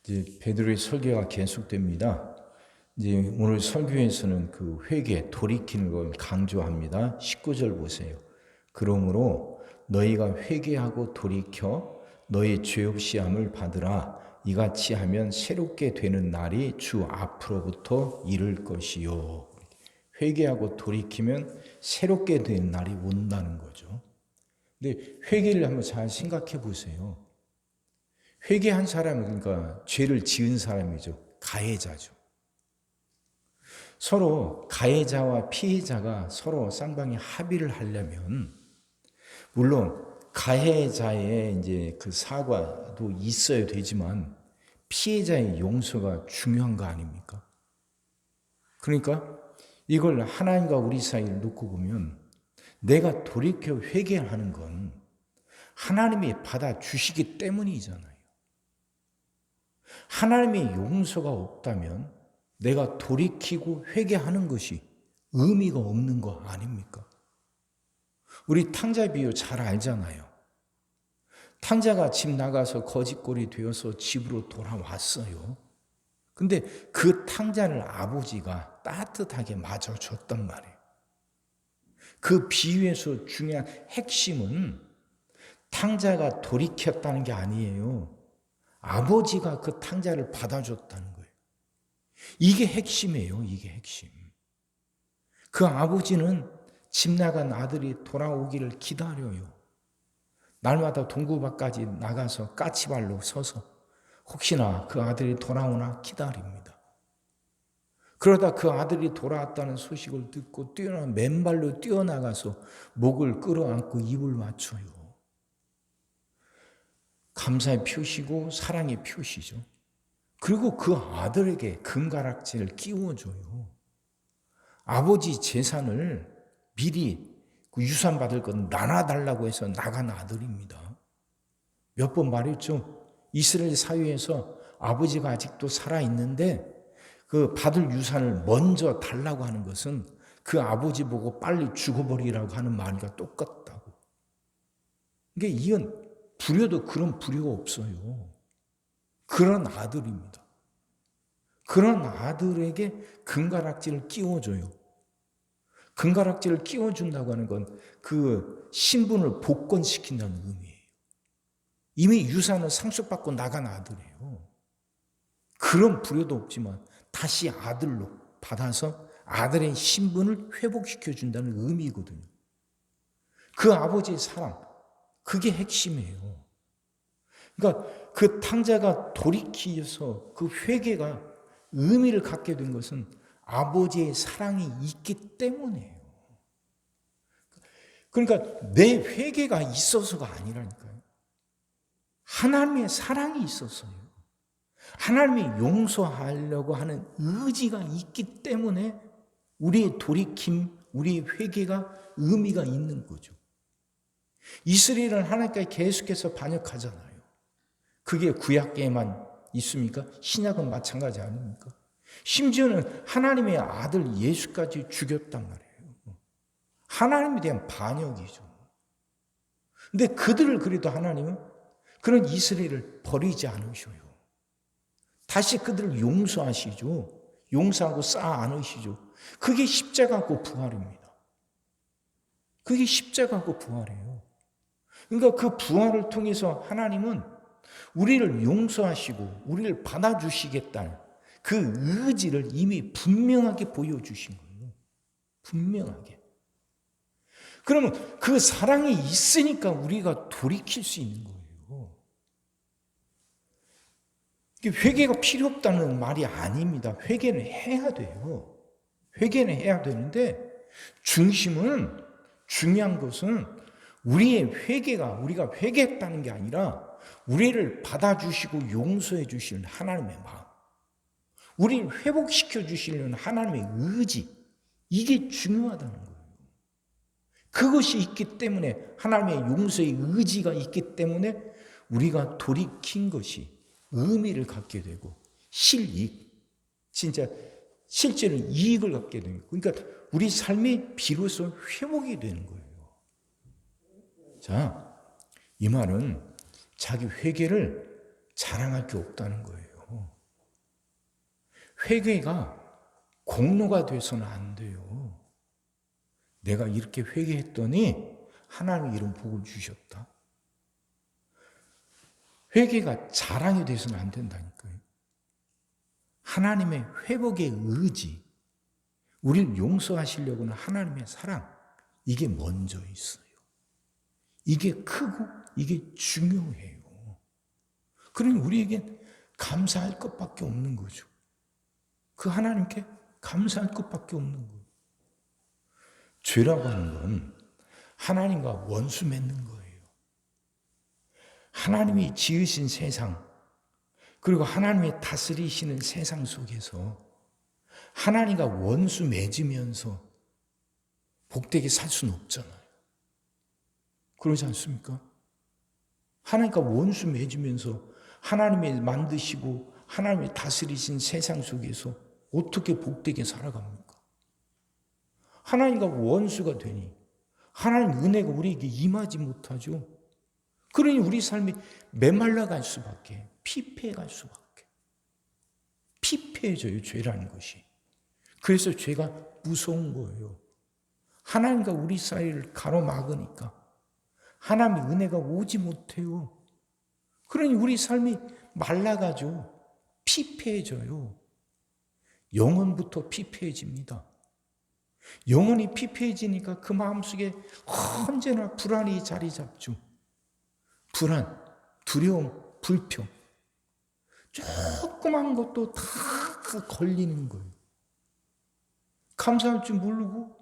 이제 베드로의 설교가 계속됩니다. 이제 오늘 설교에서는 그 회개, 돌이키는 걸 강조합니다. 19절 보세요. 그러므로 너희가 회개하고 돌이켜 너희 죄 없이 함을 받으라. 이같이 하면 새롭게 되는 날이 주 앞으로부터 이를 것이요. 회개하고 돌이키면 새롭게 되는 날이 온다는 거죠. 근데 회개를 한번 잘 생각해 보세요. 회개한 사람은 그러니까 죄를 지은 사람이죠. 가해자죠. 서로 가해자와 피해자가 서로 쌍방이 합의를 하려면 물론 가해자의 이제 그 사과도 있어야 되지만 피해자의 용서가 중요한 거 아닙니까? 그러니까 이걸 하나님과 우리 사이를 놓고 보면 내가 돌이켜 회개하는 건 하나님이 받아주시기 때문이잖아요. 하나님의 용서가 없다면 내가 돌이키고 회개하는 것이 의미가 없는 거 아닙니까? 우리 탕자 비유 잘 알잖아요. 탕자가 집 나가서 거짓골이 되어서 집으로 돌아왔어요. 근데 그 탕자를 아버지가 따뜻하게 맞아줬단 말이에요. 그 비유에서 중요한 핵심은 탕자가 돌이켰다는 게 아니에요. 아버지가 그 탕자를 받아줬다는 거예요. 이게 핵심이에요. 이게 핵심. 그 아버지는 집 나간 아들이 돌아오기를 기다려요. 날마다 동구 밖까지 나가서 까치발로 서서 혹시나 그 아들이 돌아오나 기다립니다. 그러다 그 아들이 돌아왔다는 소식을 듣고 맨발로 뛰어나가서 목을 끌어안고 입을 맞춰요. 감사의 표시고 사랑의 표시죠. 그리고 그 아들에게 금가락지를 끼워줘요. 아버지 재산을 미리 그 유산 받을 건 나눠달라고 해서 나간 아들입니다. 몇 번 말했죠. 이스라엘 사회에서 아버지가 아직도 살아있는데 그 받을 유산을 먼저 달라고 하는 것은 그 아버지 보고 빨리 죽어버리라고 하는 말과 똑같다고. 이게 이건 불효도 그런 불효가 없어요. 그런 아들입니다. 그런 아들에게 금가락지를 끼워줘요. 금가락지를 끼워준다고 하는 건 그 신분을 복권시킨다는 의미예요. 이미 유산을 상속받고 나간 아들이에요. 그런 불효도 없지만 다시 아들로 받아서 아들의 신분을 회복시켜준다는 의미거든요. 그 아버지의 사랑, 그게 핵심이에요. 그러니까 그 탕자가 돌이키어서 그 회개가 의미를 갖게 된 것은 아버지의 사랑이 있기 때문이에요. 그러니까 내 회개가 있어서가 아니라니까요. 하나님의 사랑이 있었어요. 하나님이 용서하려고 하는 의지가 있기 때문에 우리의 돌이킴, 우리의 회개가 의미가 있는 거죠. 이스라엘은 하나님께 계속해서 반역하잖아요. 그게 구약에만 있습니까? 신약은 마찬가지 아닙니까? 심지어는 하나님의 아들 예수까지 죽였단 말이에요. 하나님에 대한 반역이죠. 근데 그들을 그래도 하나님은 그런 이스라엘을 버리지 않으셔요. 다시 그들을 용서하시죠. 용서하고 쌓아 안으시죠. 그게 십자가고 부활입니다. 그게 십자가고 부활이에요. 그러니까 그 부활을 통해서 하나님은 우리를 용서하시고 우리를 받아주시겠다는 그 의지를 이미 분명하게 보여주신 거예요. 분명하게. 그러면 그 사랑이 있으니까 우리가 돌이킬 수 있는 거예요. 회개가 필요 없다는 말이 아닙니다. 회개는 해야 돼요. 회개는 해야 되는데 중심은 중요한 것은 우리의 회개가 우리가 회개했다는 게 아니라 우리를 받아주시고 용서해 주시는 하나님의 마음, 우리를 회복시켜 주시는 하나님의 의지, 이게 중요하다는 거예요. 그것이 있기 때문에 하나님의 용서의 의지가 있기 때문에 우리가 돌이킨 것이 의미를 갖게 되고 실이익, 진짜 실제로 이익을 갖게 되는 거예요. 그러니까 우리 삶이 비로소 회복이 되는 거예요. 자, 이 말은 자기 회개를 자랑할 게 없다는 거예요. 회개가 공로가 돼서는 안 돼요. 내가 이렇게 회개했더니 하나님이 이런 복을 주셨다. 회개가 자랑이 돼서는 안 된다니까요. 하나님의 회복의 의지, 우리를 용서하시려고는 하나님의 사랑, 이게 먼저 있어요. 이게 크고 이게 중요해요. 그러니 우리에겐 감사할 것밖에 없는 거죠. 그 하나님께 감사할 것밖에 없는 거예요. 죄라고 하는 건 하나님과 원수 맺는 거예요. 하나님이 지으신 세상, 그리고 하나님이 다스리시는 세상 속에서 하나님과 원수 맺으면서 복되게 살 수는 없잖아요. 그러지 않습니까? 하나님과 원수 맺으면서 하나님이 만드시고 하나님이 다스리신 세상 속에서 어떻게 복되게 살아갑니까? 하나님과 원수가 되니 하나님 은혜가 우리에게 임하지 못하죠. 그러니 우리 삶이 메말라갈 수밖에, 피폐해갈 수밖에. 피폐해져요, 죄라는 것이. 그래서 죄가 무서운 거예요. 하나님과 우리 사이를 가로막으니까 하나님의 은혜가 오지 못해요. 그러니 우리 삶이 말라가죠. 피폐해져요. 영혼부터 피폐해집니다. 영혼이 피폐해지니까 그 마음속에 언제나 불안이 자리 잡죠. 불안, 두려움, 불평. 조그만 것도 다 걸리는 거예요. 감사할 줄 모르고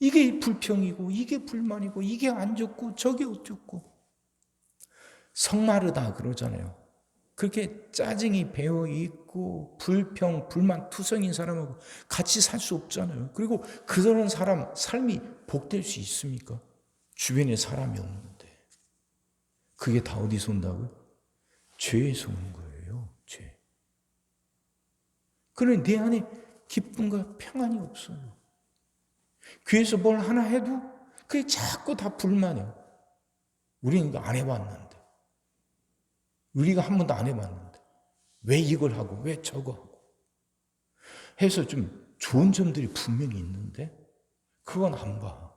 이게 불평이고 이게 불만이고 이게 안 좋고 저게 어쩌고. 성마르다 그러잖아요. 그렇게 짜증이 배어있고 불평, 불만, 투성인 사람하고 같이 살 수 없잖아요. 그리고 그런 사람 삶이 복될 수 있습니까? 주변에 사람이 없는데. 그게 다 어디서 온다고요? 죄에서 오는 거예요. 죄. 그러니 내 안에 기쁨과 평안이 없어요. 귀에서 뭘 하나 해도 그게 자꾸 다 불만이에요. 우리는 이거 안 해봤는데. 우리가 한 번도 안 해봤는데. 왜 이걸 하고 왜 저거 하고. 해서 좀 좋은 점들이 분명히 있는데 그건 안 봐.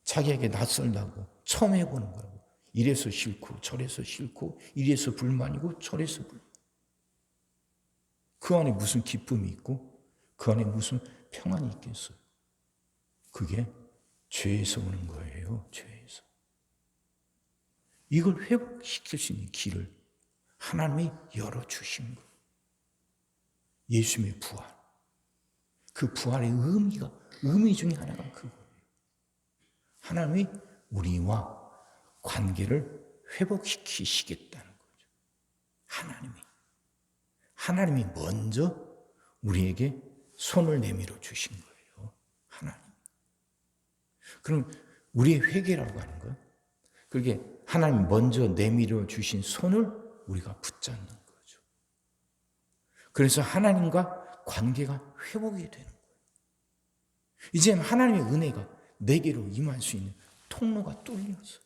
자기에게 낯설다고 처음 해보는 거라고. 이래서 싫고 저래서 싫고 이래서 불만이고 저래서 불만. 그 안에 무슨 기쁨이 있고 그 안에 무슨 평안이 있겠어요. 그게 죄에서 오는 거예요. 죄에서. 이걸 회복시킬 수 있는 길을 하나님이 열어주신 거예요. 예수님의 부활. 그 부활의 의미 중에 하나가 그거예요. 하나님이 우리와 관계를 회복시키시겠다는 거죠. 하나님이 먼저 우리에게 손을 내밀어 주신 거예요. 하나님. 그럼 우리의 회개라고 하는 거예요. 그게 하나님 먼저 내밀어 주신 손을 우리가 붙잡는 거죠. 그래서 하나님과 관계가 회복이 되는 거예요. 이제는 하나님의 은혜가 내게로 임할 수 있는 통로가 뚫렸어요.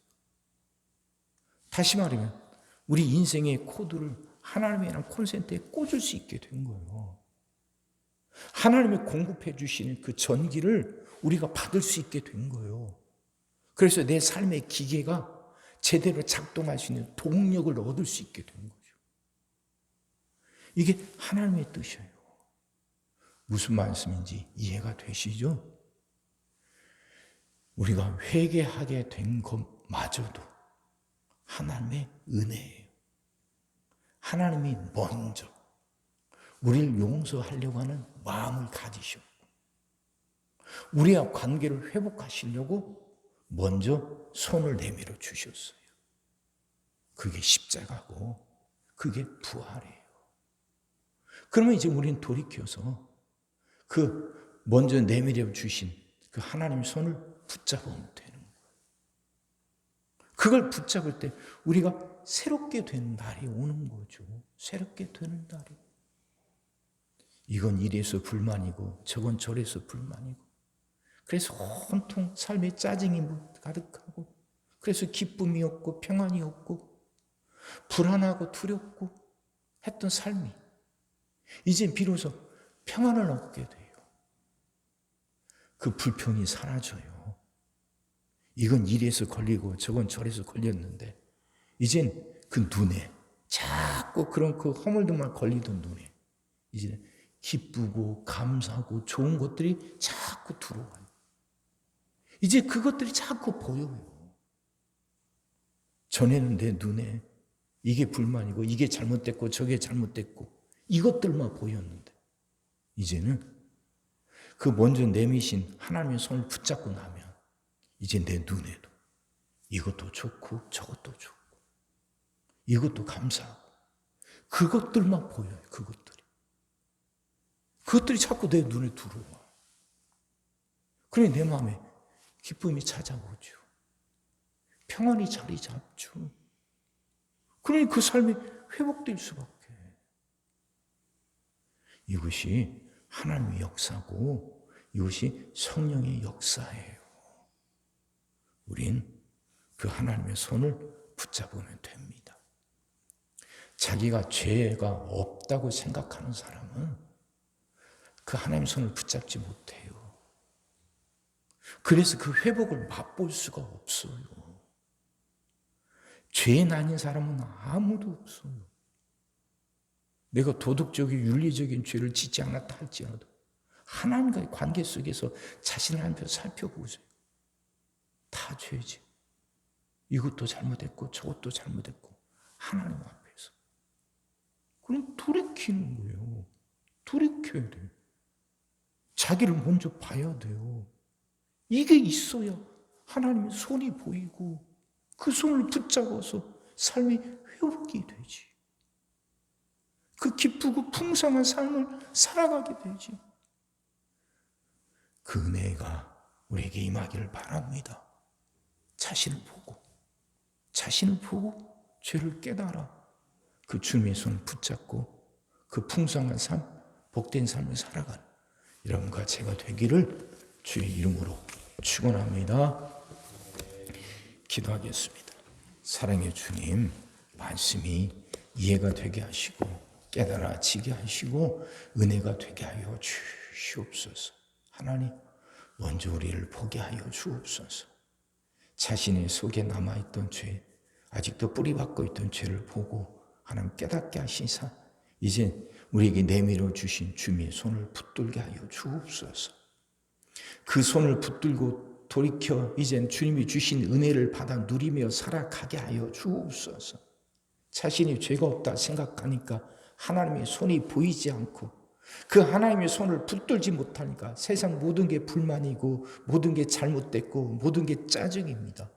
다시 말하면 우리 인생의 코드를 하나님이라는 콘센트에 꽂을 수 있게 된 거예요. 하나님이 공급해 주시는 그 전기를 우리가 받을 수 있게 된 거예요. 그래서 내 삶의 기계가 제대로 작동할 수 있는 동력을 얻을 수 있게 된 거죠. 이게 하나님의 뜻이에요. 무슨 말씀인지 이해가 되시죠? 우리가 회개하게 된 것마저도 하나님의 은혜예요. 하나님이 먼저 우리를 용서하려고 하는 마음을 가지셨고 우리와 관계를 회복하시려고 먼저 손을 내밀어 주셨어요. 그게 십자가고 그게 부활이에요. 그러면 이제 우리는 돌이켜서 그 먼저 내밀어 주신 그 하나님 손을 붙잡으면 되는 거예요. 그걸 붙잡을 때 우리가 새롭게 되는 날이 오는 거죠. 새롭게 되는 날이. 이건 이래서 불만이고 저건 저래서 불만이고 그래서 온통 삶에 짜증이 가득하고 그래서 기쁨이 없고 평안이 없고 불안하고 두렵고 했던 삶이 이제 비로소 평안을 얻게 돼요. 그 불평이 사라져요. 이건 이래서 걸리고 저건 저래서 걸렸는데 이젠 그 눈에 자꾸 그런 그 허물들만 걸리던 눈에 이제 기쁘고 감사하고 좋은 것들이 자꾸 들어와요. 이제 그것들이 자꾸 보여요. 전에는 내 눈에 이게 불만이고 이게 잘못됐고 저게 잘못됐고 이것들만 보였는데 이제는 그 먼저 내미신 하나님의 손을 붙잡고 나면 이제 내 눈에도 이것도 좋고 저것도 좋고 이것도 감사하고 그것들만 보여요. 그것들이 자꾸 내 눈에 들어와. 그래 내 마음에 기쁨이 찾아오죠. 평안이 자리 잡죠. 그러니 그 삶이 회복될 수밖에. 이것이 하나님의 역사고 이것이 성령의 역사예요. 우린 그 하나님의 손을 붙잡으면 됩니다. 자기가 죄가 없다고 생각하는 사람은 그 하나님의 손을 붙잡지 못해요. 그래서 그 회복을 맛볼 수가 없어요. 죄 아닌 사람은 아무도 없어요. 내가 도덕적인 윤리적인 죄를 짓지 않았다 할지라도 하나님과의 관계 속에서 자신을 한번 살펴보세요. 다 죄지. 이것도 잘못했고 저것도 잘못했고 하나님 앞에서. 그럼 돌이키는 거예요. 돌이켜야 돼요. 자기를 먼저 봐야 돼요. 이게 있어야 하나님의 손이 보이고 그 손을 붙잡아서 삶이 회복이 되지. 그 기쁘고 풍성한 삶을 살아가게 되지. 그 은혜가 우리에게 임하기를 바랍니다. 자신을 보고 죄를 깨달아 그 주님의 손을 붙잡고 그 풍성한 삶, 복된 삶을 살아가는 여러분과 제가 되기를 주의 이름으로 축원합니다. 기도하겠습니다. 사랑의 주님, 말씀이 이해가 되게 하시고 깨달아지게 하시고 은혜가 되게 하여 주시옵소서. 하나님, 먼저 우리를 보게 하여 주옵소서. 자신의 속에 남아있던 죄, 아직도 뿌리박고 있던 죄를 보고 하나님 깨닫게 하시사 이제 우리에게 내밀어 주신 주님의 손을 붙들게 하여 주옵소서. 그 손을 붙들고 돌이켜 이젠 주님이 주신 은혜를 받아 누리며 살아가게 하여 주옵소서. 자신이 죄가 없다 생각하니까 하나님의 손이 보이지 않고 그 하나님의 손을 붙들지 못하니까 세상 모든 게 불만이고 모든 게 잘못됐고 모든 게 짜증입니다.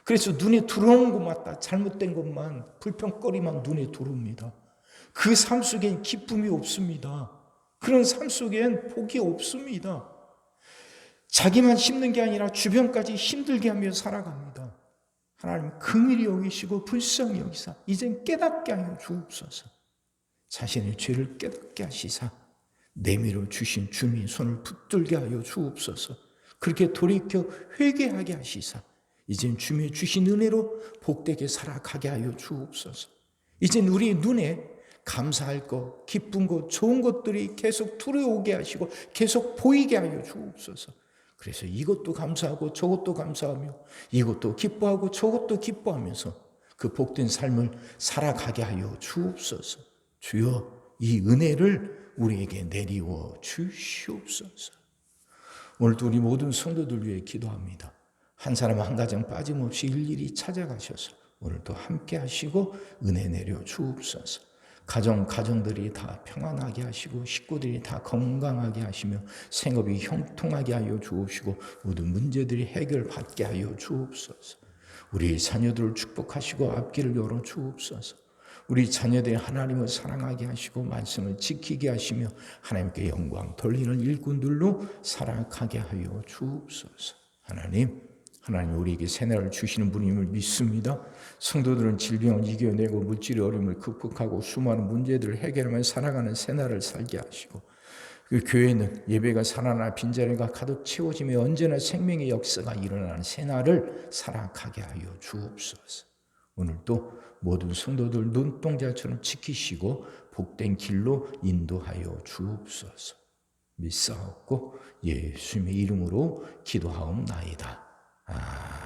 그래서 눈에 들어오는 것마다 잘못된 것만 불평거리만 눈에 들어옵니다. 그 삶 속엔 기쁨이 없습니다. 그런 삶 속엔 복이 없습니다. 자기만 힘든 게 아니라 주변까지 힘들게 하며 살아갑니다. 하나님 긍휼히 여기시고 불쌍히 여기사 이젠 깨닫게 하여 주옵소서. 자신의 죄를 깨닫게 하시사 내밀어 주신 주님의 손을 붙들게 하여 주옵소서. 그렇게 돌이켜 회개하게 하시사 이젠 주님의 주신 은혜로 복되게 살아가게 하여 주옵소서. 이젠 우리의 눈에 감사할 것, 기쁜 것, 좋은 것들이 계속 들어오게 하시고 계속 보이게 하여 주옵소서. 그래서 이것도 감사하고 저것도 감사하며 이것도 기뻐하고 저것도 기뻐하면서 그 복된 삶을 살아가게 하여 주옵소서. 주여, 이 은혜를 우리에게 내리워 주시옵소서. 오늘도 우리 모든 성도들 위해 기도합니다. 한 사람 한 가정 빠짐없이 일일이 찾아가셔서 오늘도 함께 하시고 은혜 내려 주옵소서. 가정들이 다 평안하게 하시고 식구들이 다 건강하게 하시며 생업이 형통하게 하여 주옵시고 모든 문제들이 해결받게 하여 주옵소서. 우리 자녀들을 축복하시고 앞길을 열어 주옵소서. 우리 자녀들이 하나님을 사랑하게 하시고 말씀을 지키게 하시며 하나님께 영광 돌리는 일꾼들로 살아가게 하여 주옵소서. 하나님 우리에게 새날을 주시는 분임을 믿습니다. 성도들은 질병을 이겨내고 물질의 어려움을 극복하고 수많은 문제들을 해결하며 살아가는 새날을 살게 하시고 그 교회는 예배가 살아나 빈자리가 가득 채워지며 언제나 생명의 역사가 일어나는 새날을 살아가게 하여 주옵소서. 오늘도 모든 성도들 눈동자처럼 지키시고 복된 길로 인도하여 주옵소서. 믿사옵고 예수님의 이름으로 기도하옵나이다. 아멘.